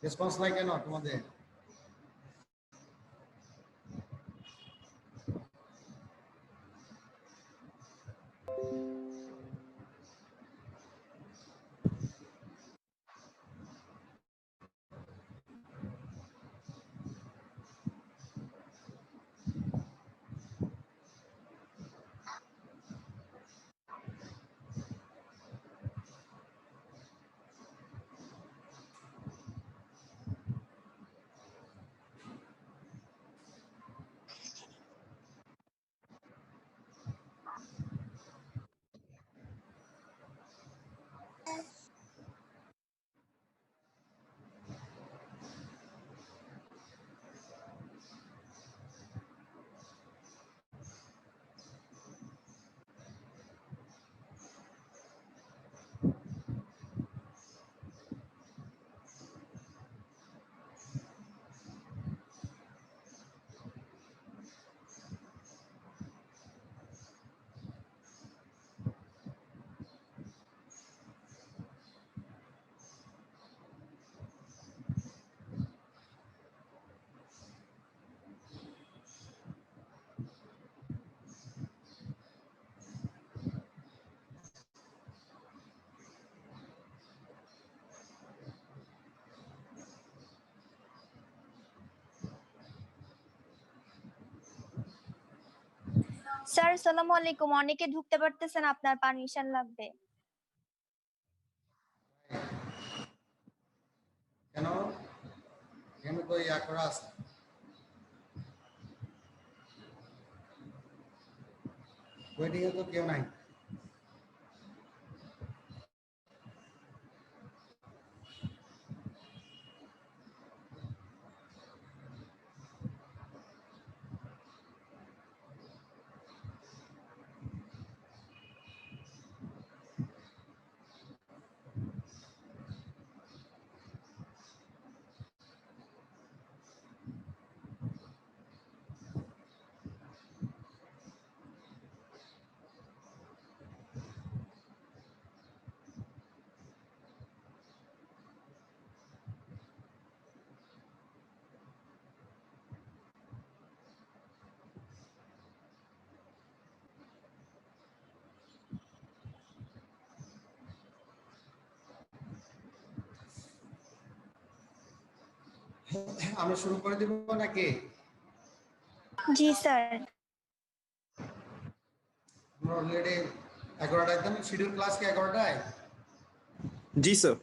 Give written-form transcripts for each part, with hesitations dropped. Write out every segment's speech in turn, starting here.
Response নাই কেন তোমাদের? স্যার আসসালামু আলাইকুম, অনেকে ঢুকতে পারতেছেন, আপনার পারমিশন লাগবে। কেন কেন তো ইয়া করা আছে? ওয়েটিং এ তো কেউ নাই। আমরা শুরু করে দিব নাকি? জি স্যার। আমরা অলরেডি 11টায় একদম শিডিউল ক্লাস কি 11টায়? জি স্যার।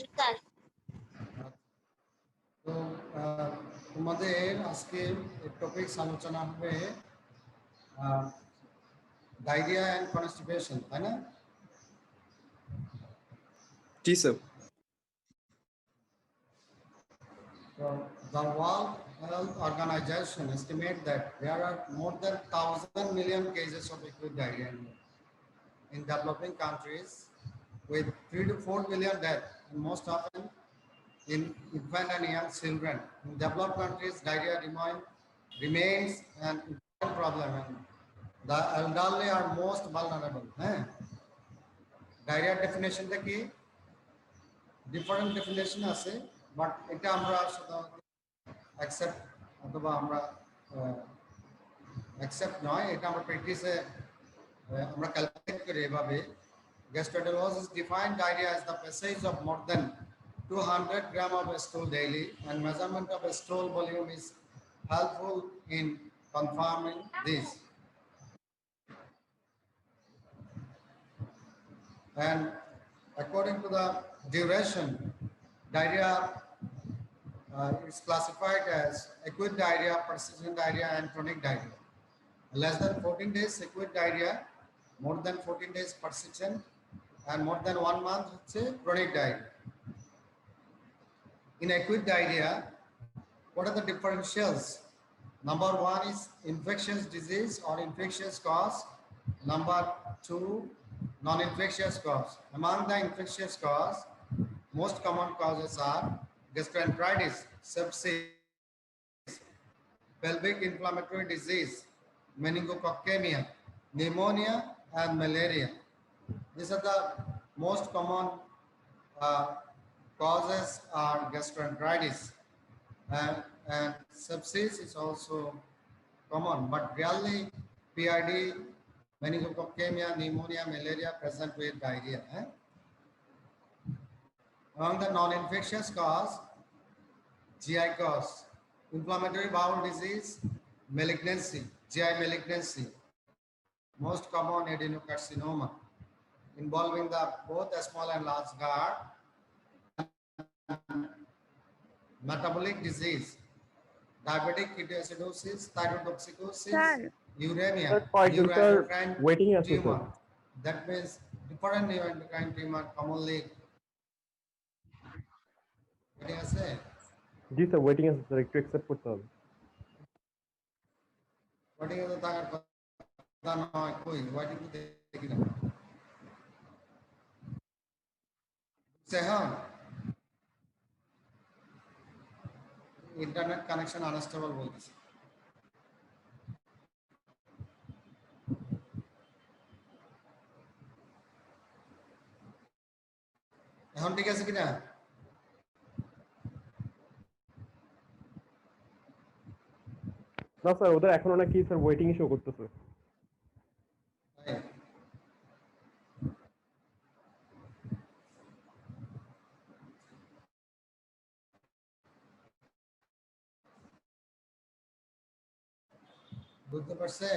তো তোমাদের আজকে টপিক আলোচনা হবে ডায়রিয়া এন্ড কনস্টিপেশন, তাই না? জি sir. So the World Health Organization estimates that there are more than 1,000 million cases of acute diarrhea in developing countries, with 3 to 4 million deaths, and most often in infant and young children. In developed countries, diarrhea remains an important problem, and the elderly are most vulnerable. Diarrhea definition টা কি? Different definition আছে, but এটা আমরা সাধারণত accept অথবা আমরা accept নয়, এটা আমরা প্র্যাকটিসে আমরা ক্যালকুলেট করি এভাবে। Gastroenterologists define diarrhea as the passage of more than 200 grams of stool daily, and measurement of stool volume is helpful in confirming this. And according to the duration, diarrhea is classified as acute diarrhea, persistent diarrhea, and chronic diarrhea. Less than 14 days acute diarrhea, more than 14 days persistent, and more than 1 month chronic diarrhea. In acute diarrhea, what are the differentials? Number 1 is infectious disease or infectious cause. Number 2, non-infectious cause. Among the infectious cause, most common causes are gastroenteritis, sepsis, pelvic inflammatory disease, meningococcemia, pneumonia, and malaria. These are the most common causes are gastroenteritis, and sepsis is also common, but rarely PID, meningococcemia, pneumonia, malaria present with diarrhea. Among the non-infectious cause, GI cause, inflammatory bowel disease, malignancy, GI malignancy, most common adenocarcinoma, involving the both small and large guard, metabolic disease, diabetic ketoacidosis, thyrotoxicosis, Sir. uremia, Sir, কয়েকজন sir neuroendocrine waiting আছে sir tumor. That means different neuroendocrine tumor commonly. Waiting আছে? জি sir waiting আছে sir একটু accept করতে হবে Waiting আছে থাকার কথা নয়, কই waiting তো দেখি না। ইন্টারনেট কানেকশন আনস্টেবল বলতেছে। এখন ঠিক আছে কিনা? না স্যার ওদের এখনো নাকি স্যার ওয়েটিং শো করতেছে তাই? বুঝতে পারছে?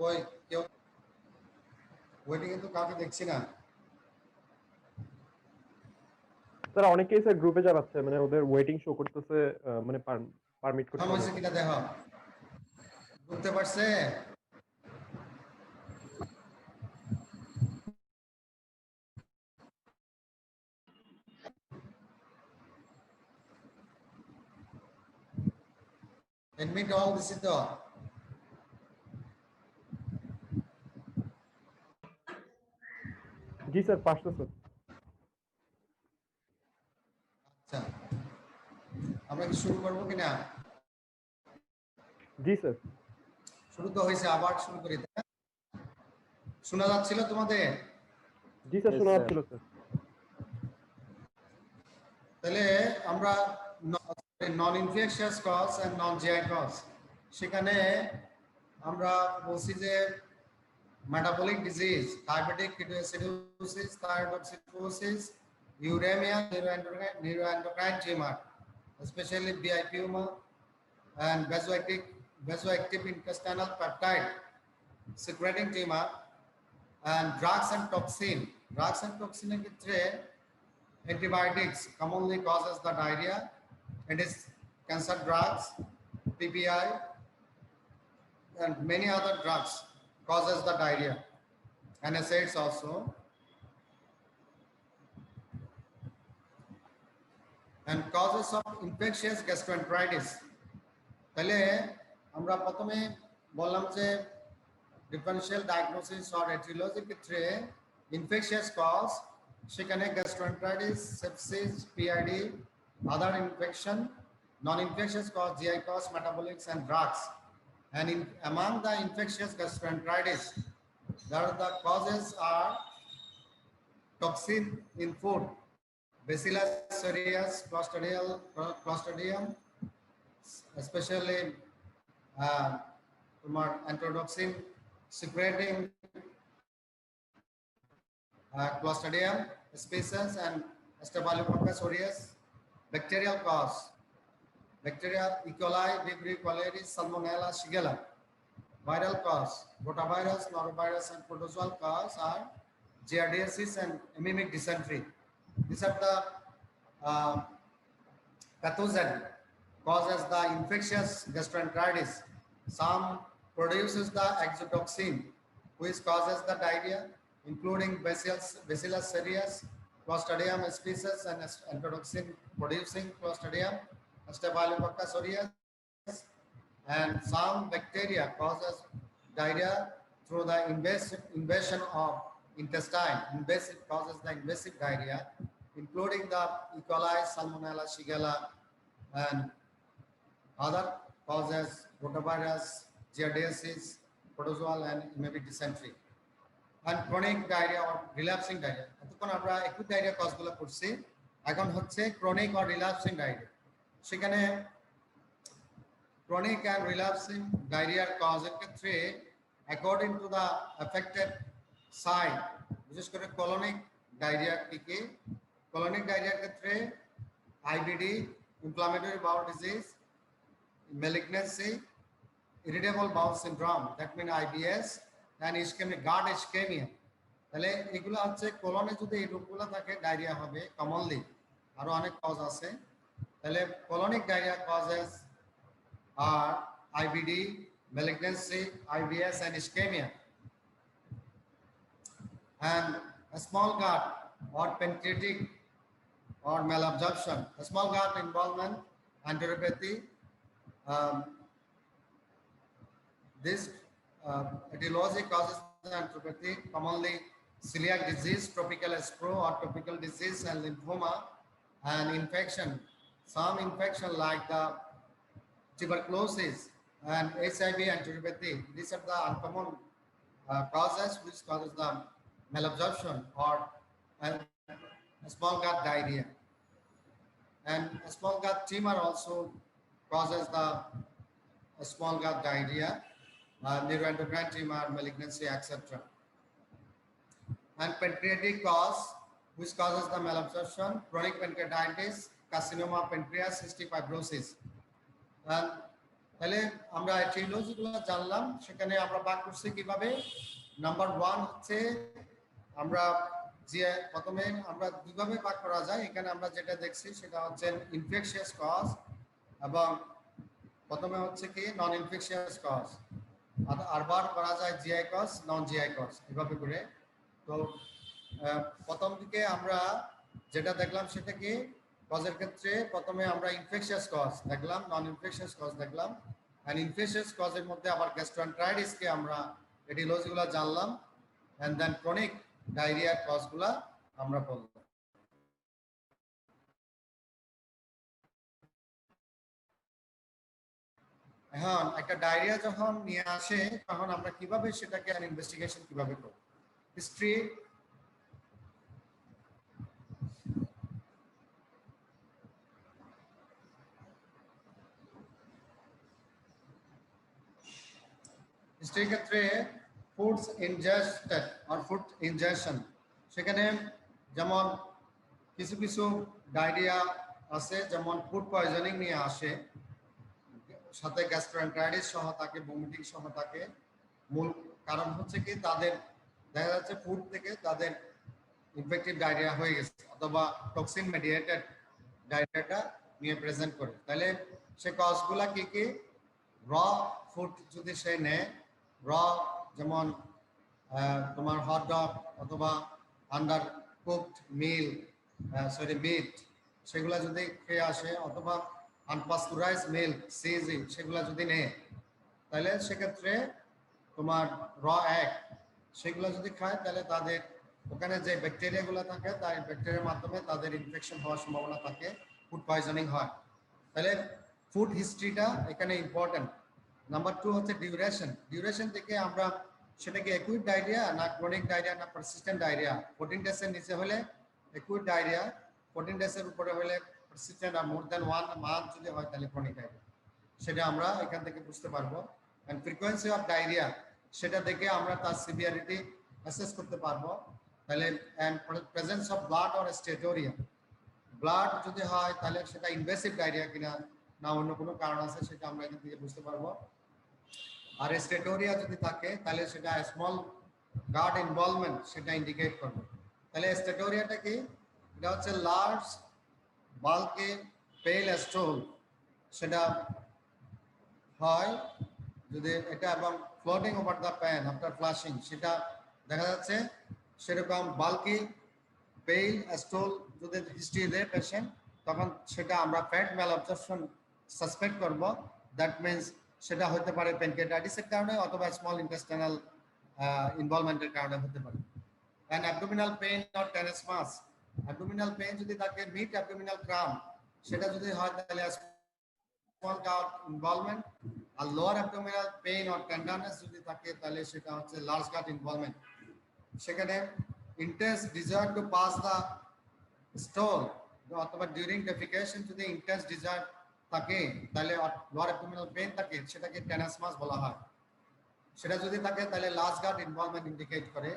কই কেউ ওয়েটিং এ তো কাউকে দেখছি না। স্যার অনেকেই স্যার গ্রুপে যাচ্ছে মানে ওদের ওয়েটিং শো করতেছে মানে পারমিট করতে এখন হবে হয়েছে কিনা দেখো, বুঝতে পারছে? এডমিট অল দিছি তো? জি স্যার পাঁচটা স্যার আচ্ছা, আমরা কি শুরু করবো কিনা? জি স্যার শুরু তো হয়েছে, আবার শুরু করি। শোনা যাচ্ছিল তোমাদের? জি স্যার শোনা যাচ্ছিল স্যার তাহলে আমরা non infectious cause and non GI cause, সেখানে আমরা বলছি যে metabolic disease, diabetic ketoacidosis, thyrotoxicosis, uraemia, neuroendocrine tumor, especially BIPuma and vasoactive intestinal peptide secreting tumor, and drugs and toxin. Drugs and toxin এর ক্ষেত্রে antibiotics commonly causes the diarrhea. It is cancer drugs, PPI, and many other drugs causes the diarrhea. NSAIDs also. And causes of infectious gastroenteritis. তাহলে আমরা প্রথমে বললাম যে differential diagnosis or এটিওলজির ক্ষেত্রে infectious cause, সেখানে gastroenteritis, sepsis, PID, other infection, non-infectious cause, GI cause, metabolics, and drugs. And among the infectious gastroenteritis, the causes are toxin in food, Bacillus cereus, Clostridium, especially enterotoxin secreting Clostridium species and Staphylococcus aureus. Bacterial cause, bacteria E. coli, Vibrio cholerae, Salmonella, Shigella. Viral cause, rotavirus, norovirus, and protozoal cause are giardiasis and anemic dysentery. These are the pathogen causes the infectious gastroenteritis. Some produces the exotoxin, which causes the diarrhea, including Bacillus cereus, Clostridium species, and enterotoxin producing Clostridium, Staphylococcus aureus, and some bacteria causes diarrhea through the invasion of intestine. Invasive causes the invasive diarrhea, including the E. coli, Salmonella, Shigella, and other causes, rotavirus, giardiasis, protozoal, and maybe dysentery. And chronic diarrhea or relapsing diarrhea. এতক্ষণ আমরা acute diarrhea কজগুলো পড়ছি, এখন হচ্ছে chronic or relapsing diarrhea. সেখানে chronic and relapsing diarrhea কজের ক্ষেত্রে according to the affected site, বিশেষ করে colonic diarrhea কি colonic diarrhea ক্ষেত্রে IBD, inflammatory bowel disease, malignancy, irritable bowel syndrome, that means IBS, and ischemia, gut ischemia. তাহলে এগুলো হচ্ছে কোলনে যদি এই রোগগুলো থাকে ডায়রিয়া হবে কমনলি, আরো অনেক কজ আছে। তাহলে colonic diarrhea causes are IBD, malignancy, IBS, and ischemia. And a small gut or pancreatic or malabsorption, a small gut involvement, enteropathy. This etiology causes the enteropathy, commonly celiac disease, tropical sprue or tropical disease, and lymphoma, and infection. Some infection like the tuberculosis and HIV enteropathy. These are the uncommon causes which causes the malabsorption or a small gut diarrhea. And a small gut tumor also causes the small gut diarrhea, neuroendocrine tumor, malignancy, etc. And pancreatic cause, which causes the malabsorption, chronic pancreatitis, carcinoma of pancreas, cystic fibrosis. And তাহলে আমরা etiologyগুলো জানলাম, সেখানে আমরা ভাগ করছি কিভাবে। Number 1 হচ্ছে আমরা যে প্রথমে আমরা দুইভাবে ভাগ করা যায়, এখানে আমরা যেটা দেখছি সেটা হচ্ছে ইনফেকশিয়াস কজ এবং প্রথমে হচ্ছে কি নন ইনফেকশিয়াস কজ, আরবার করা যায় জিআই কজ, নন জিআই কজ, এভাবে করে। তো প্রথম দিকে আমরা যেটা দেখলাম সেটা কি কজের ক্ষেত্রে প্রথমে আমরা ইনফেকশিয়াস কজ দেখলাম, নন ইনফেকশিয়াস কজ দেখলাম, এন্ড ইনফেকশিয়াস কজের মধ্যে আবার গ্যাস্ট্রোএন্টারাইটিস কে আমরা এটিওলজিগুলো জানলাম, এন্ড দেন ক্রনিক ডায়রিয়া কজগুলো আমরা বললাম। এখন একটা ডায়রিয়া যখন নিয়ে আসে তখন আমরা কিভাবে সেটাকে ইনভেস্টিগেশন কিভাবে করব। হিস্ট্রি, হিস্ট্রির ক্ষেত্রে ফুডস ইনজেস্টেড আর ফুড ইনজেকশন, সেখানে যেমন কিছু কিছু ডায়রিয়া আছে, যেমন ফুড পয়জনিং নিয়ে আসে, সাথে গ্যাস্ট্রোএন্টারাইটিস সহ থাকে, ভমিটিং সহ থাকে। মূল কারণ হচ্ছে কি তাদের দেখা যাচ্ছে ফুড থেকে তাদের ইনফেক্টিভ ডায়রিয়া হয়ে গেছে অথবা টক্সিন মেডিয়েটেড ডায়রিয়াটা নিয়ে প্রেজেন্ট করে। তাহলে সে কজগুলা কি কি, র ফুড যদি সে নেয়, র যেমন তোমার হট ডগ অথবা আন্ডার কুকড মিল মিট, সেগুলা যদি খেয়ে আসে, অথবা আনপাস্টুরাইজ মিল্ক, সিজি, সেগুলা যদি নেয়, তাহলে সেক্ষেত্রে তোমার র এগ সেগুলো যদি খায়, তাহলে তাদের ওখানে যে ব্যাকটেরিয়াগুলো থাকে তার ব্যাকটেরিয়ার মাধ্যমে তাদের ইনফেকশন হওয়ার সম্ভাবনা থাকে, ফুড পয়জনিং হয়। তাহলে ফুড হিস্ট্রিটা এখানে ইম্পর্টেন্ট। নাম্বার 2 হচ্ছে ডিউরেশন। ডিউরেশন থেকে আমরা সেটাকে অ্যাকুইট ডায়রিয়া না ক্রনিক ডায়রিয়া না পারসিস্টেন্ট ডায়রিয়া, 14 ডেজের নিচে হলে অ্যাকুইট ডায়রিয়া, 14 ডেজের উপরে হলে পারসিস্টেন্ট, আর মোর দ্যান 1 মান্থ যদি হয় তাহলে ক্রনিক ডায়রিয়া। সেটা আমরা এখান থেকে বুঝতে পারবো। এন্ড ফ্রিকোয়েন্সি অফ ডায়রিয়া সেটা দেখে আমরা তার সিভিয়ারিটি অ্যাসেস করতে পারবো। তাহলে and presence of blood or steatorrhoea, blood যদি হয় তাহলে সেটা ইনভেসিভ ডায়রিয়া কিনা না অন্য কোনো কারণ আছে সেটা আমরা এখান থেকে বুঝতে পারবো। আর স্টেটোরিয়া যদি থাকে তাহলে সেটা স্মল গাট ইনভলভমেন্ট সেটা ইন্ডিকেট করবে। তাহলে স্টেটোরিয়াটা কি, এটা হচ্ছে লার্জ বাল্কি পেল স্টোল, সেটা হয় যদি এটা এবং floating over the pan after flushing, সেটা দেখা যাচ্ছে সেরকম বাল্কি পেল স্টোল যদি হিস্ট্রি দেয় পেশেন্ট, তখন সেটা আমরা ফ্যাট ম্যালঅবজর্পশন সাসপেক্ট করব। দ্যাট মিনস সেটা হতে পারে প্যানক্রিয়াটাইটিসের কারণে অথবা স্মল ইন্টেস্টাইনাল ইনভলভমেন্টের কারণে হতে পারে। And abdominal pain or tenesmus, abdominal pain যদি থাকে mid abdominal cramp সেটা যদি হয় তাহলে small gout involvement, R lower abdominal pain or tenderness যদি থাকে তাহলে সেটা হচ্ছে large gout involvement। সেখানে intense desire to pass the stool অথবা during defecation যদি intense desire থাকে তাহলে lower abdominal pain থাকে সেটাকে tenesmus বলা হয়। সেটা যদি থাকে তাহলে লার্জ গাট ইনভলভমেন্ট ইন্ডিকেট করে।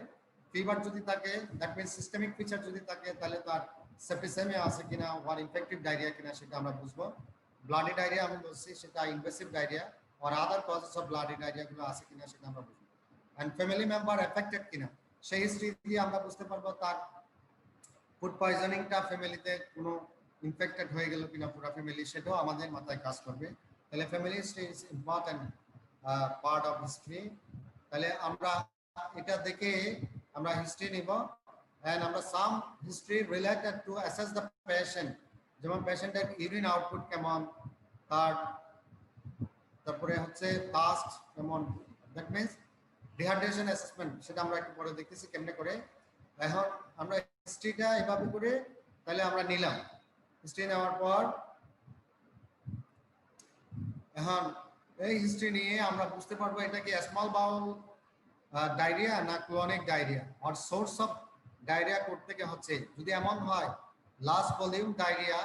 ফিভার যদি থাকে দ্যাট মিন্স সিস্টেমিক ফিচার যদি থাকে তাহলে তার সেপ্টিসেমিয়া আছে কিনা ওর ইনফেক্টিভ ডায়রিয়া কিনা সেটা আমরা বুঝবো। ব্লাডি ডায়রিয়া আমি বলছি সেটা ইনভেসিভ ডায়রিয়া আর other causes of bloody diarrhoea গুলো আছে কিনা সেটা আমরা বুঝবো। এন্ড ফ্যামিলি মেম্বার এফেক্টেড কিনা সেই হিস্ট্রি দিয়ে আমরা বুঝতে পারবো তার ফুড পয়জনিংটা ফ্যামিলিতে কোনো ইনফেক্টেড হয়ে গেল কিনা পুরো ফ্যামিলি সেটাও আমাদের মাথায় কাজ করবে। তাহলে family history is important part of history. তাহলে আমরা এটা দেখে আমরা হিস্ট্রি নিব এন্ড আমরা some history related to assess the patient, যেমন পেশেন্টের ইউরিন আউটপুট কেমন, তারপরে হচ্ছে ফাস্ট কেমন, দ্যাট মিন্স ডিহাইড্রেশন অ্যাসেসমেন্ট সেটা আমরা একটু পরে দেখতেছি কেমনে করে। এখন আমরা হিস্ট্রিটা এভাবে করে তাহলে আমরা নিলাম। হিস্ট্রি নেওয়ার পর এখন এই হিস্ট্রি নিয়ে আমরা বুঝতে পারবো এটা কি স্মল বাউল ডায়রিয়া না ক্রনিক ডায়রিয়া আর সোর্স অফ ডায়রিয়া করতে থেকে হচ্ছে যদি এমন হয় large volume diarrhoea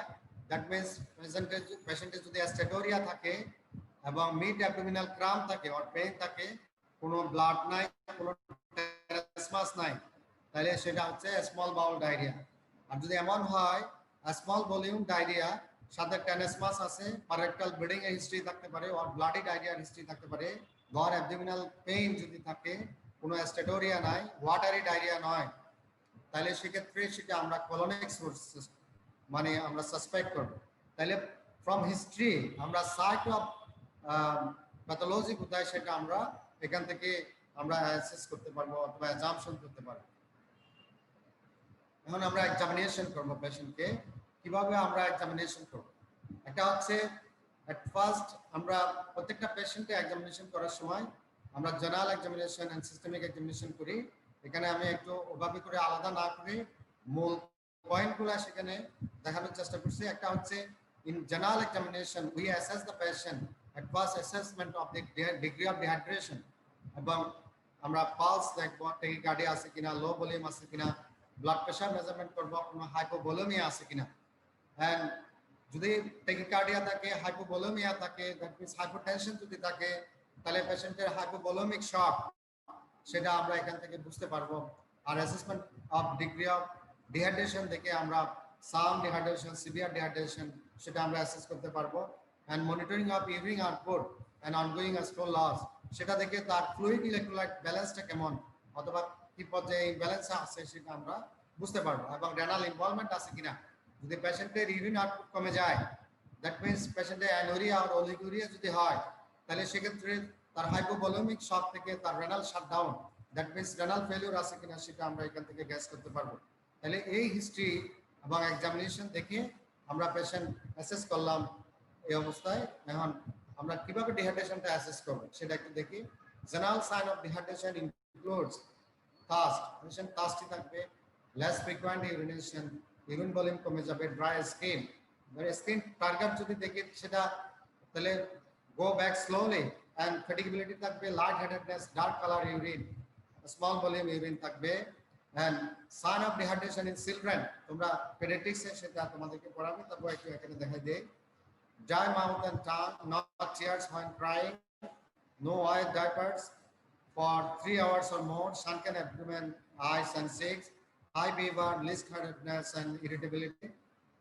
that means পেশেন্টের যদি স্টেটোরিয়া থাকে এবং মিড অ্যাবডোমিনাল ক্রাম্প থাকে আর পেইন থাকে, কোনো ব্লাড নাই, কোনো টেনেসমাস নাই, তাহলে সেটা হচ্ছে স্মল বাউল ডায়রিয়া। আর যদি এমন হয় স্মল ভলিউম ডায়রিয়া সাথে টেনেসমাস আছে, পারেক্টাল ব্লিডিং এর হিস্ট্রি থাকতে পারে আর ব্লাডি ডায়রিয়ার হিস্ট্রি থাকতে পারে, গড় অ্যাবডোমিনাল পেইন যদি থাকে, কোনো স্টেটোরিয়া নাই, ওয়াটারি ডায়রিয়া নয়, তাহলে সেক্ষেত্রে সেটা আমরা কোলনিক সোর্স মানে আমরা সাসপেক্ট করব। তাহলে ফ্রম হিস্ট্রি আমরা সাইট অফ প্যাথোলজি কোথায় সেটা আমরা এখান থেকে আমরা অ্যাসেস করতে পারবো অথবা অ্যাজাম্পশন করতে পারবো। এখন আমরা এক্সামিনেশন করব পেশেন্টকে। কিভাবে আমরা এক্সামিনেশন করব? এটা হচ্ছে এট ফার্স্ট আমরা প্রত্যেকটা পেশেন্টকে এক্সামিনেশন করার সময় আমরা general examination and systemic examination করি। এখানে আমি একটু ওভাবে করে আলাদা না করে মূল পয়েন্টগুলো সেখানে দেখানোর চেষ্টা করছি। একটা হচ্ছে in general examination we assess the patient at first assessment of the degree of dehydration, এবং আমরা পালস দেখবো টেকিকার্ডিয়া আছে কিনা, লো ভলিউম আছে কিনা, ব্লাড প্রেশার মেজারমেন্ট করবো কোনো হাইপোভলিউমিয়া আছে কিনা। এন্ড যদি টেকিকার্ডিয়া থাকে, হাইপোভলিউমিয়া থাকে, দ্যাট মিন্স হাইপোটেনশন যদি থাকে, তাহলে পেশেন্টের হাইপোভলিউমিক শক সেটা আমরা এখান থেকে বুঝতে পারবো। আর assessment of degree of dehydration দেখে আমরা সাম ডিহাইড্রেশন, সিভিয়ার ডিহাইড্রেশন সেটা আমরা অ্যাসেস করতে পারবো। And monitoring of urine output and ongoing stool loss সেটা দেখে তার ফ্লুইড ইলেক্ট্রোলাইট ব্যালেন্সটা কেমন অথবা কি পর্যায়ে ব্যালেন্স আছে সেটা আমরা বুঝতে পারবো, এবং রেনাল ইনভলভমেন্ট আছে কিনা। যদি পেশেন্টের ইউরিন আউটপুট কমে যায় দ্যাট মিন্স পেশেন্টের অ্যানোরিয়া আর অলিগুরিয়া যদি হয় তাহলে সেক্ষেত্রে তার হাইপোভলিউমিক শক থেকে তার renal shutdown that means renal failure আছে কিনা সেটা আমরা এখান থেকে গ্যাস করতে পারবো। তাহলে এই হিস্ট্রি এবং এক্সামিনেশন দেখে আমরা পেশেন্ট অ্যাসেস করলাম এই অবস্থায়। এখন আমরা কিভাবে ডিহাইড্রেশনটা অ্যাসেস করব সেটা একটু দেখি। General sign of dehydration includes thirst, patient thirsty থাকবে, less frequent urination, urine volume কমে যাবে, ড্রাই স্কিন, স্কিন টার্গেট যদি দেখি সেটা তাহলে go back slowly, and fatigability থাকবে, light headedness, dark colour urine, small volume urine থাকবে। and sign of dehydration in children তোমরা পেডিয়াট্রিক্স এ সেটা তোমাদেরকে পড়াবে, তারপর একটু এখানে দেখাই দেই। dry mouth and tongue, not tears when crying, no white diapers for 3 hours or more, sunken abdomen, eyes and cheeks, high fever, least headedness and irritability,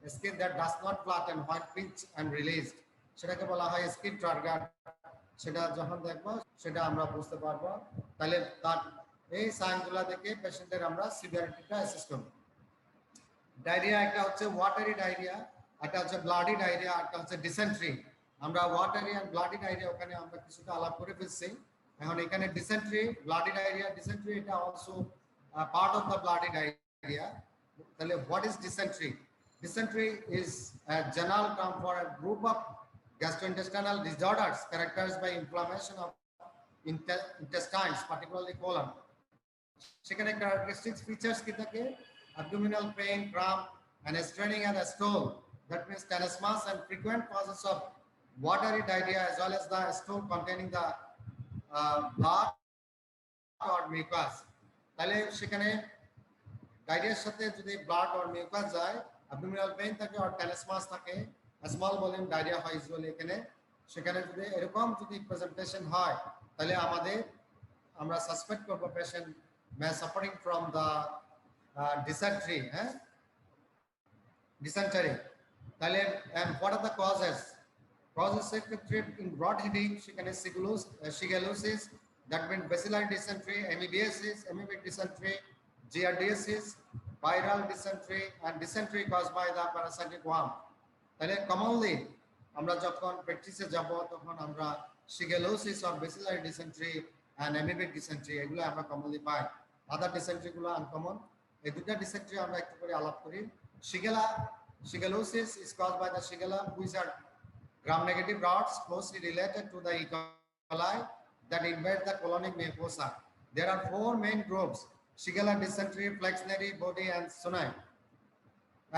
skin that does not flatten when pinch and released সেটাকে বলা হয় skin target. সেটা যখন দেখবো সেটা আমরা বুঝতে পারবো। তাহলে তার এই সাইনগুলো দেখে পেশেন্টের আমরা সিভিয়ারিটিটা অ্যাসেস করব। ডায়রিয়া একটা হচ্ছে ওয়াটারি ডায়রিয়া, একটা হচ্ছে ব্লাডি ডায়রিয়া, একটা হচ্ছে ডিসেন্ট্রি। আমরা ওয়াটারি আর ব্লাডি ডায়রিয়া ওখানে আমরা কিছুটা আলাপ করে ফেলছি। এখন এখানে ডিসেন্ট্রি, ব্লাডি ডায়রিয়া, ডিসেন্ট্রি এটা also part of the bloody diarrhoea. তাহলে what is dysentery? Dysentery is a general term for a group of gastrointestinal disorders characterized by inflammation of intestines, particularly colon. সেখানে characteristics features কি থাকে? Abdominal pain, cramp, and straining at the stool. That means tenesmus and frequent causes of watery diarrhea as well as the stool containing the blood or mucus. তাহলে সেখানে ডায়রিয়ার সাথে যদি blood or mucus যায়, abdominal pain থাকে or tenesmus থাকে, small volume diarrhoea হয় usually এখানে। সেখানে যদি এরকম যদি প্রেজেন্টেশন হয় তাহলে আমরা সাসপেক্ট করব patient may suffering from the dysentery, dysentery. And what are the causes? Causes secretary in broad headache, shigellosis, that means bacillary dysentery, amoebiasis, amoebic dysentery, giardiasis, viral dysentery, and dysentery caused by the parasitic worm. Commonly, আমরা যখন প্র্যাকটিসে যাব তখন আমরা shigellosis or bacillary dysentery and amoebic dysentery এগুলো আমরা commonly পাই। আদার dysentery গুলো uncommon. এই দুটো ডিসেন্ট্রি আমরা একটু করে আলাপ করি। Shigellosis is caused by the Shigella, which are gram-negative rods closely related to the E. coli that invade the colonic mucosa. There are 4 main groups: Shigella, dysentery, flexneri, body, and sunai.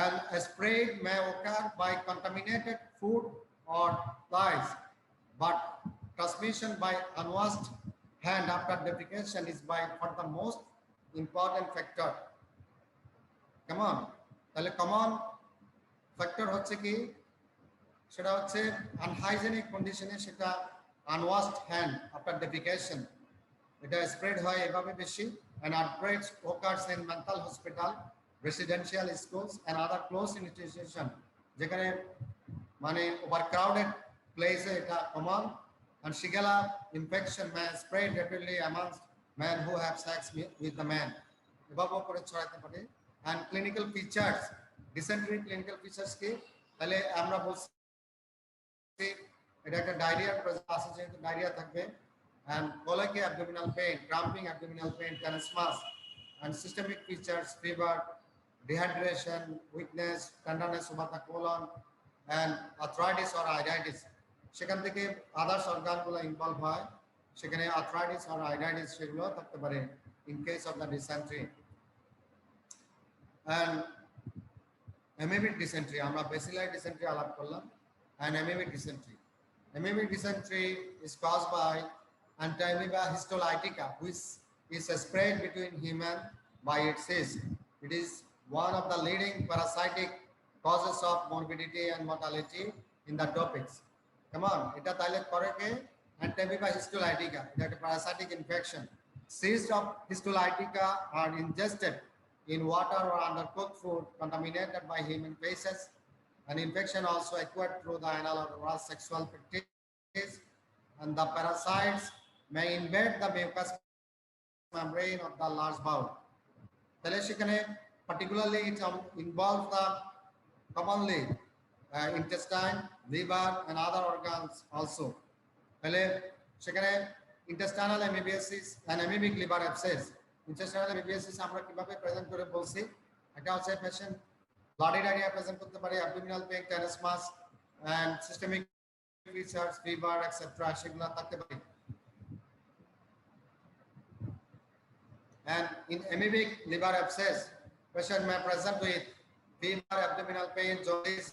And a spread may occur by contaminated food or flies, but transmission by unwashed hand after defecation is by far the most important factor. Come on. তাহলে common factor হচ্ছে কি, সেটা হচ্ছে unhygienic কন্ডিশনে, সেটা আনওয়াশড hand after defecation, এটা spread হয় এভাবে বেশি। and outbreaks occurs in mental hospital, residential schools and other close institution, যেখানে মানে overcrowded place এটা common. and Shigella infection may spread rapidly amongst men who have sex with the man, এভাবে করে ছড়াতে পারে। and clinical features, dysentery clinical features কি, তাহলে আমরা বলছি এটা একটা ডায়রিয়ার প্রেজেন্স আছে, যেহেতু ডায়রিয়া থাকবে। and colic abdominal pain, cramping abdominal pain, tenesmus, and systemic features, fever, dehydration, weakness, tenderness of the colon, and arthritis or iritis. সেখান থেকে আদার্স অর্গানগুলো ইনভলভ হয়, সেখানে আর্থ্রাইটিস আর আইরাইটিস সেগুলো থাকতে পারে in case of the dysentery. and amoebic dysentery, আমরা bacillary dysentery আলাপ করলাম। and amoebic dysentery is caused by Entamoeba histolytica, which is spread between human by its cyst. It is one of the leading parasitic causes of morbidity and mortality in the tropics. Come on, এটা তাহলে করে কে? Entamoeba histolytica, এটা একটা parasitic infection. Cysts of histolytica are ingested in water or undercooked food contaminated by human feces. An infection also acquired through the anal or oral sexual practice, and the parasites may invade the mucous membrane of the large bowel. তাহলে সেখানে particularly it involves the commonly intestine, liver, and other organs also. তাহলে সেখানে intestinal amoebiasis and amoebic liver abscess. Intestinal amoebiasis আমরা কিভাবে present করে বলছি, এটা হচ্ছে পেশেন্ট bloody diarrhea প্রেজেন্ট করতে পারে, abdominal pain, tenesmus, and systemic features, fever, etc. সেগুলো থাকতে পারে। and in amoebic liver abscess, patient may present with fever, abdominal pain, jaundice,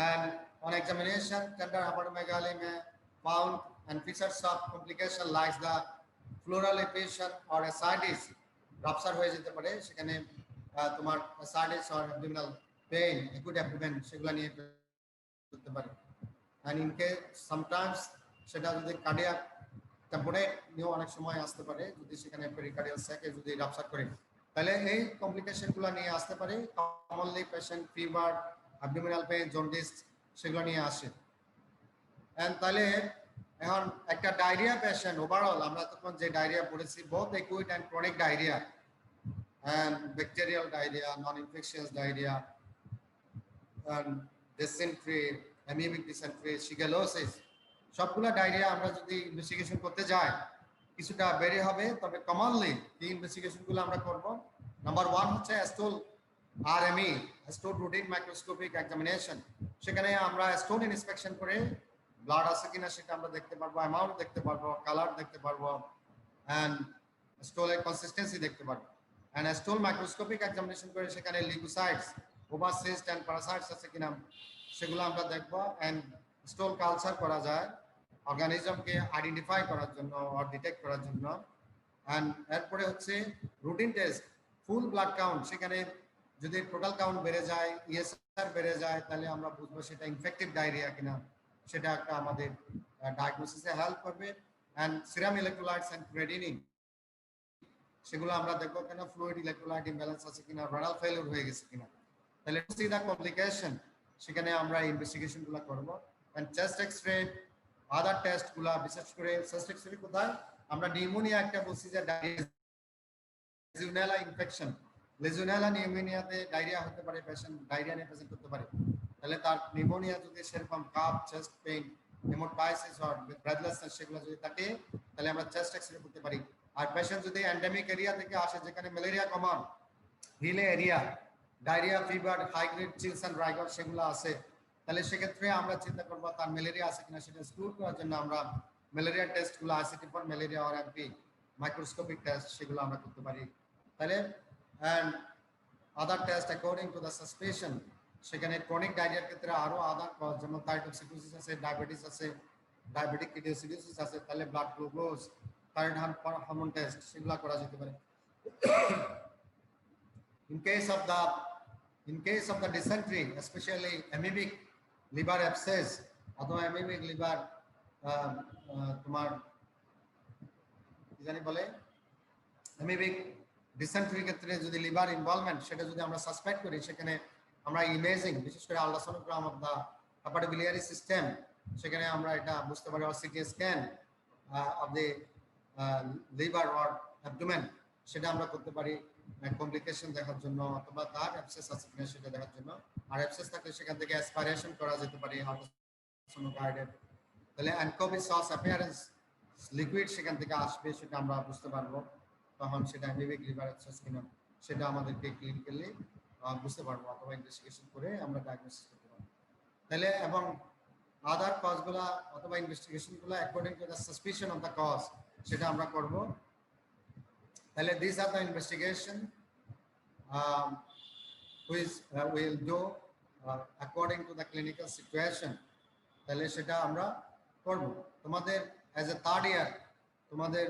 and on examination tender hepatomegaly may found, and features of complication like the pleural effusion or ascites rupture হয়ে যেতে পারে, সেখানে তোমার ascites or abdominal pain, acute abdomen সেগুলো নিয়ে করতে পারে। and in case sometimes সেটা যদি কার্ডিয়াক টেম্পোরেট নিয়ে অনেক সময় আসতে পারে, যদি সেখানে পেরিকার্ডিয়াল স্যাকে যদি রাপচার করে, তাহলে এই কমপ্লিকেশনগুলো নিয়ে আসতে পারে। Commonly patient fever, abdominal pain, jaundice সেগুলো নিয়ে আসে। এন্ড তাহলে এখন একটা ডায়রিয়া পেশেন্ট ওভারঅল আমরা তখন যে ডায়রিয়া পড়েছি, both acute and chronic diarrhoea, and bacterial diarrhoea, non infectious diarrhoea, and dysentery, amoebic dysentery, shigellosis, সবগুলা ডায়রিয়া আমরা যদি ইনভেস্টিগেশন করতে যাই কিছুটা বেড়ে হবে। তবে কমনলি এই ইনভেস্টিগেশনগুলো আমরা করব। নাম্বার 1 হচ্ছে stole RME, stole routine microscopic examination. সেখানে আমরা স্টোল ইন্সপেকশন করে ব্লাড আছে কিনা সেটা আমরা দেখতে পারবো, অ্যামাউন্ট দেখতে পারবো, কালার দেখতে পারবো, অ্যান্ড স্টোলের কনসিস্টেন্সি দেখতে পারবো। অ্যান্ড স্টোল মাইক্রোস্কোপিক এক্সামিনেশন করে সেখানে লিউকোসাইটস, ওভারসিস্ট অ্যান্ড প্যারাসাইটস আছে কিনা সেগুলো আমরা দেখবো। অ্যান্ড স্টোল কালচার করা যায় অর্গানিজমকে আইডেন্টিফাই করার জন্য আর ডিটেক্ট করার জন্য। অ্যান্ড এরপরে হচ্ছে রুটিন টেস্ট, ফুল ব্লাড কাউন্ট, সেখানে যদি টোটাল কাউন্ট বেড়ে যায়, ইএসআর বেড়ে যায়, তাহলে আমরা বুঝবো সেটা ইনফেক্টিভ ডায়রিয়া কিনা, সেটা একটা আমাদের ডায়াগনোসিসে হেল্প করবে। অ্যান্ড সিরাম ইলেকট্রোলাইটস অ্যান্ড ক্রেডিনিন, সেগুলো আমরা দেখবো কেন ফ্লুইড ইলেকট্রোলাইট ইমব্যালেন্স আছে কিনা, রেনাল ফেলিউর হয়ে গেছে কিনা। তাহলে সি দা কমপ্লিকেশন, সেখানে আমরা ইনভেস্টিগেশন গুলো করবো। And chest x-ray, other test গুলা, বিশেষ করে চেস্ট এক্সরে কোথায় আমরা নিউমোনিয়া একটা বলছি যে লেজিওনেলা ইনফেকশন, লেজিওনেলা নিউমোনিয়াতে ডায়রিয়া হতে পারে, পেশেন্ট ডায়রিয়া নিয়ে প্রেজেন্ট করতে পারে। তাহলে তার নিউমোনিয়া যদি সেরকম কাফ, চেস্ট পেইন, হেমোটাইসিস আর ব্রেথলেসনেস সেগুলো যদি থাকে, তাহলে আমরা চেস্ট এক্সরে করতে পারি। আর পেশেন্ট যদি এন্ডেমিক এরিয়া থেকে আসে যেখানে malaria common, hilly area, diarrhoea, fever, high grade chills and rigor সেগুলো আছে, তাহলে সেক্ষেত্রে আমরা চিন্তা করবো তার ম্যালেরিয়া আছে কিনা সেটা এক্সক্লুড করার জন্য আমরা ম্যালেরিয়া টেস্টগুলো, আইসিটি ফর ম্যালেরিয়া আর এমপি মাইক্রোস্কোপিক টেস্ট সেগুলো আমরা করতে পারি। তাহলে and other test according to the suspicion, সেখানে ক্রনিক ডায়রিয়ার ক্ষেত্রে আরো আদার কজ, যেমন থাইরয়েড আছে, ডায়াবেটিস আছে, ডায়াবেটিক কিটোসিডোসিস আছে, তাহলে blood glucose, thyroid hormone test সেগুলো করা যেতে পারে। In case of the dysentery, especially amoebic liver abscess অথবা amoebic liver তোমার কি জানি বলে amoebic dysentery ক্ষেত্রে যদি লিভার ইনভলভমেন্ট সেটা যদি আমরা সাসপেক্ট করি, সেখানে আমরা ইমেজিং, বিশেষ করে ultrasonogram of the hepatobiliary system, সেখানে আমরা এটা বুঝতে পারি, আর CT scan of the liver or abdomen সেটা আমরা করতে পারি কমপ্লিকেশন দেখার জন্য, অথবা তার অ্যাবসেস আছে কিনা সেটা দেখার জন্য। আর অ্যাবসেস থাকলে সেখান থেকে অ্যাসপাইরেশন করা যেতে পারে আল্ট্রাসোনোগাইডেড। তাহলে অ্যানকোভিক সস অ্যাপিয়ারেন্স লিকুইড সেখান থেকে আসবে, সেটা আমরা বুঝতে পারবো, তখন সেটা অ্যামিবিক লিভার অ্যাবসেস কিনা সেটা আমাদেরকে ক্লিনিক্যালি বুঝতে পারবো, অথবা ইনভেস্টিগেশন করে আমরা ডায়াগনোসিস করতে পারবো। তাহলে এবং আদার কজগুলা অথবা ইনভেস্টিগেশনগুলো according to the suspicion of the cause সেটা আমরা করব। তাহলে this are the investigation which will do according to the clinical situation, তাহলে সেটা আমরা করব। তোমাদের অ্যাজ এ থার্ড ইয়ার তোমাদের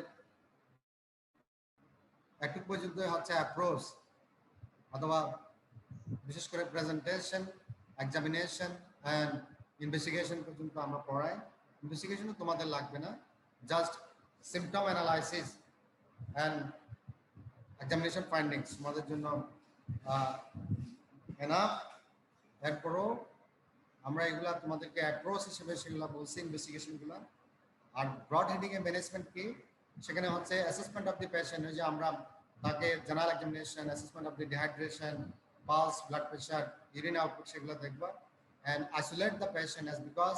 একটু পর্যন্ত হচ্ছে অ্যাপ্রোচ অথবা বিশেষ করে প্রেজেন্টেশন, এক্সামিনেশন অ্যান্ড ইনভেস্টিগেশন পর্যন্ত আমরা পড়াই। ইনভেস্টিগেশনও তোমাদের লাগবে না, just symptom analysis and examination findings তোমাদের জন্য এনাফ। এরপরও আমরা এগুলা তোমাদেরকে অ্যাপ্রোচ হিসেবে সেগুলো বলছি ইনভেস্টিগেশনগুলো। আর ব্রড হেডিং এ ম্যানেজমেন্ট কি, সেখানে হচ্ছে অ্যাসেসমেন্ট অফ দি পেশেন্ট, যে আমরা তাকে general examination, assessment of the dehydration, pulse, blood pressure, urine output সেগুলো দেখবা। And isolate the patient as because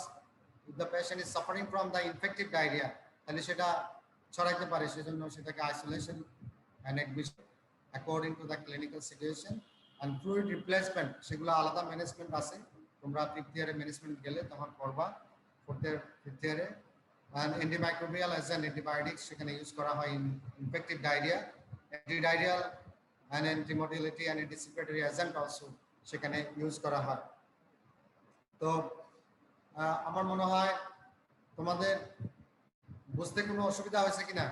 if the patient is suffering from the infective diarrhoea, তাহলে সেটা ছড়াইতে পারে, সেজন্য সেটাকে isolation and admission according to the clinical situation. And fluid replacement সেগুলো আলাদা management আছে, তোমরা ফিফথ ইয়ারে ম্যানেজমেন্ট গেলে তখন করবা, ফিফথ ইয়ারে। And antimicrobial as an antibiotics সেখানে ইউজ করা হয় infective diarrhoea, antidiarrhoeal and antimotility and anticipatory agent also সেখানে ইউজ করা হয়। তো আমার মনে হয় তোমাদের বুঝতে কোনো অসুবিধা হয়েছে কিনা?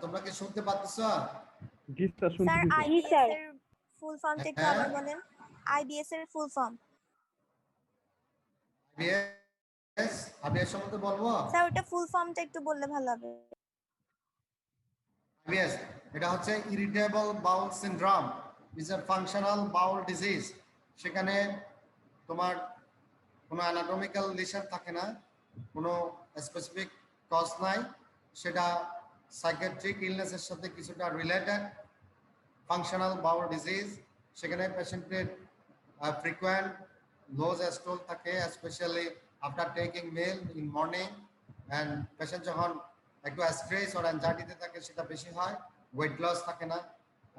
তোমরা কি শুনতে পাচ্ছ? জি স্যার, শুনতে স্যার দিচ্ছি। আইবিএস এর ফুল ফর্মটা একটু আবার বলেন। আইবিএস এর ফুল ফর্ম আইবিএস সম্বন্ধে বলবো স্যার, ওটা ফুল ফর্মটা একটু বললে ভালো হবে। আইবিএস এটা হচ্ছে irritable bowel syndrome, is a functional Baul disease. সেখানে তোমার কোনো অ্যানাটমিক্যাল লিশন থাকে না, কোনো স্পেসিফিক কজ নাই, সেটা সাইকিয়াট্রিক ইলনেসের সাথে কিছুটা রিলেটেড। ফাংশনাল বাউল ডিজিজ, সেখানে পেশেন্টের ফ্রিকোয়েন্ট লোজ স্টোল থাকে, specially after taking meal in morning. And patient যখন একটু স্ট্রেস আর অ্যাংজাইটিতে থাকে সেটা বেশি হয়, ওয়েট লস থাকে না।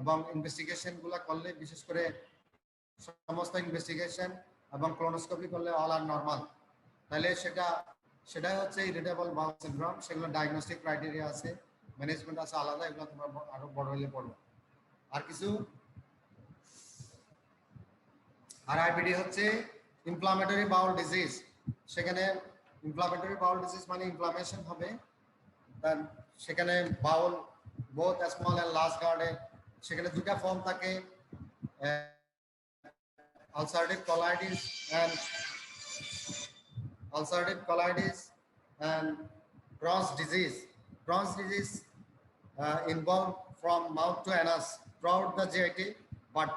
এবং ইনভেস্টিগেশনগুলো করলে বিশেষ করে সমস্ত ইনভেস্টিগেশন এবং ক্লোনোস্কোপি করলে অল আর নর্মাল, তাহলে সেটাই হচ্ছে ইরিটেবল বাউল সিনড্রোম। সেগুলো ডায়াগনস্টিক ক্রাইটেরিয়া আছে, ম্যানেজমেন্ট আছে আলাদা, এগুলো তোমরা আরো বড় হলে পড়বে। আর কিছু, আর আইবিডি হচ্ছে ইনফ্লামেটরি বাউল ডিজিজ। সেখানে ইনফ্লামেটরি বাউল ডিজিজ মানে ইনফ্লামেশন হবে, সেখানে বাউল বোথ স্মল এন্ড লার্জ গার্ডে সেখানে দুটা ফর্ম থাকে, ulcerative colitis and Crohn's disease. Crohn's disease involved from mouth to anus throughout the GIT, but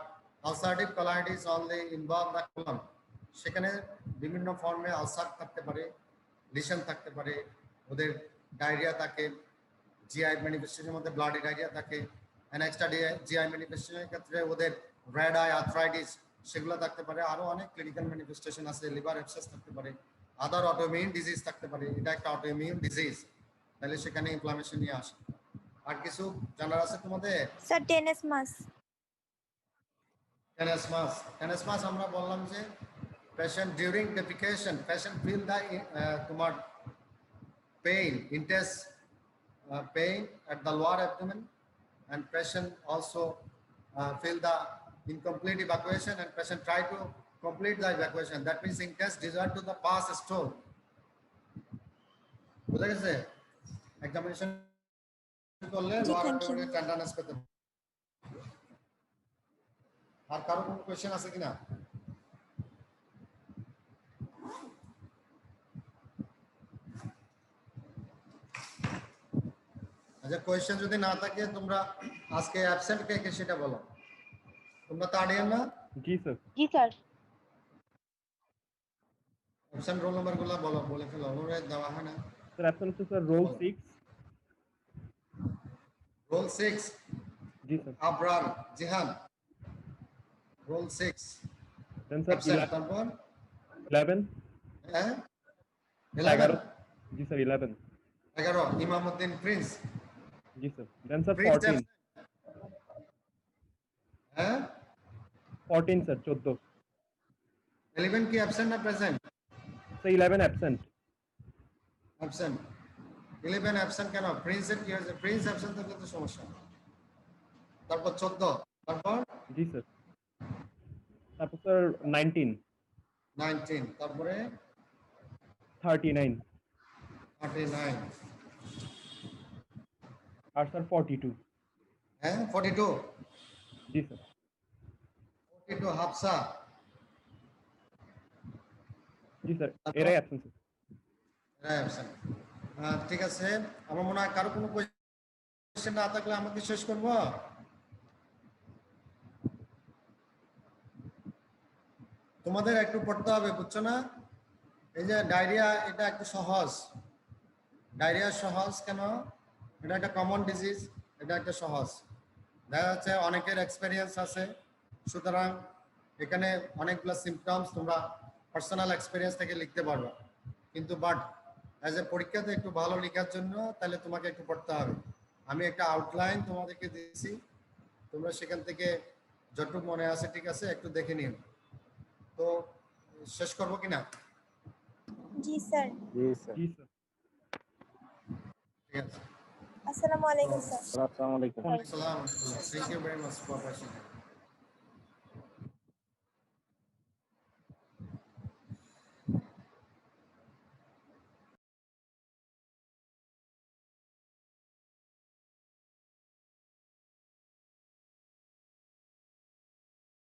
ulcerative colitis only involve the colon. সেখানে বিভিন্ন ফর্মে ulcer থাকতে পারে, লিশন থাকতে পারে, ওদের ডায়রিয়া থাকে, জিআই ম্যানিফেস্টেশনের মধ্যে ব্লাডি ডায়রিয়া থাকে, এক্সট্রা জিআই ম্যানিফেস্টেশনের ক্ষেত্রে ওদের রেড আই আর্থ্রাইটিস সেগুলো থাকতে পারে। আরো অনেক ক্লিনিক্যাল ম্যানিফেস্টেশন আছে, লিভার অ্যাবসেস থাকতে পারে, আদার অটোইমিউন ডিজিজ থাকতে পারে। এটা একটা অটোইমিউন ডিজিজ, তাহলে সেখানে ইনফ্লামেশন নিয়ে আসে। আর কিছু জানার আছে তোমাদের? Sir tenesmus. টেনেসমাস আমরা বললাম যে patient during defecation patient feel the তোমার pain, intense pain at the lower abdomen, and patient also feel the incomplete evacuation, and patient try to complete the evacuation. That means intense desire to the pass stool. বুঝা গেছে? Examination করলে lower অ্যাবডোমেনে tenderness পেতে। আর কারো কোনো question আছে কিনা? আচ্ছা, question যদি না থাকে তোমরা আজকে অ্যাবসেন্ট কে কে সেটা বলো। তোমরা তো আড়িয়ান না? জি স্যার। জি স্যার। অ্যাবসেন্ট রোল নাম্বার গুলো বলো, বলে ফেলো, ওরে দেওয়া হয় না। স্যার অ্যাবসেন্ট হচ্ছে স্যার রোল 6। রোল 6। জি স্যার। আবরার জিহান রোল 6। দেন স্যার তারপর 11। হ্যাঁ 11। জি স্যার 11। 11 ইমামউদ্দিন প্রিন্স। জি স্যার। দেন স্যার প্রিন্স 14। হ্যাঁ 14 স্যার 14। 11 কি অ্যাবসেন্ট না present? Sir 11 absent. Absent. 11 absent কেন? প্রিন্সের কি হয়েছে? প্রিন্স অ্যাবসেন্ট থাকলে তো সমস্যা। তারপর 14। তারপর জি স্যার। তারপর স্যার 19। তারপরে 39। 39। আর স্যার 42। হ্যাঁ 42। জি স্যার। 42 হাফসা। জি স্যার এরাই অ্যাবসেন্ট স্যার। ঠিক আছে, আমার মনে হয় কারো কোনো কোয়েশ্চেন না থাকলে আমাকে শেষ করবো। তোমাদের একটু পড়তে হবে, বুঝছো না? এই যে ডায়রিয়া, এটা একটু সহজ। ডায়রিয়া সহজ কেন? এটা একটা কমন ডিজিজ, এটা একটা সহজ। দেখা যাচ্ছে অনেকের এক্সপেরিয়েন্স আছে, সুতরাং এখানে অনেকগুলো সিমটমস তোমরা পার্সোনাল এক্সপেরিয়েন্স থেকে লিখতে পারবে, কিন্তু বাট অ্যাজ এ পরীক্ষাতে একটু ভালো লেখার জন্য তাহলে তোমাকে একটু পড়তে হবে। আমি একটা আউটলাইন তোমাদেরকে দিয়েছি, তোমরা সেখান থেকে যতটুকু মনে আছে ঠিক আছে একটু দেখে নিও। তো শেষ করবো কিনা? জি স্যার। জি স্যার। ঠিক আছে। আসসালামু আলাইকুম স্যার। আসসালামু আলাইকুম। Thank you very much for watching.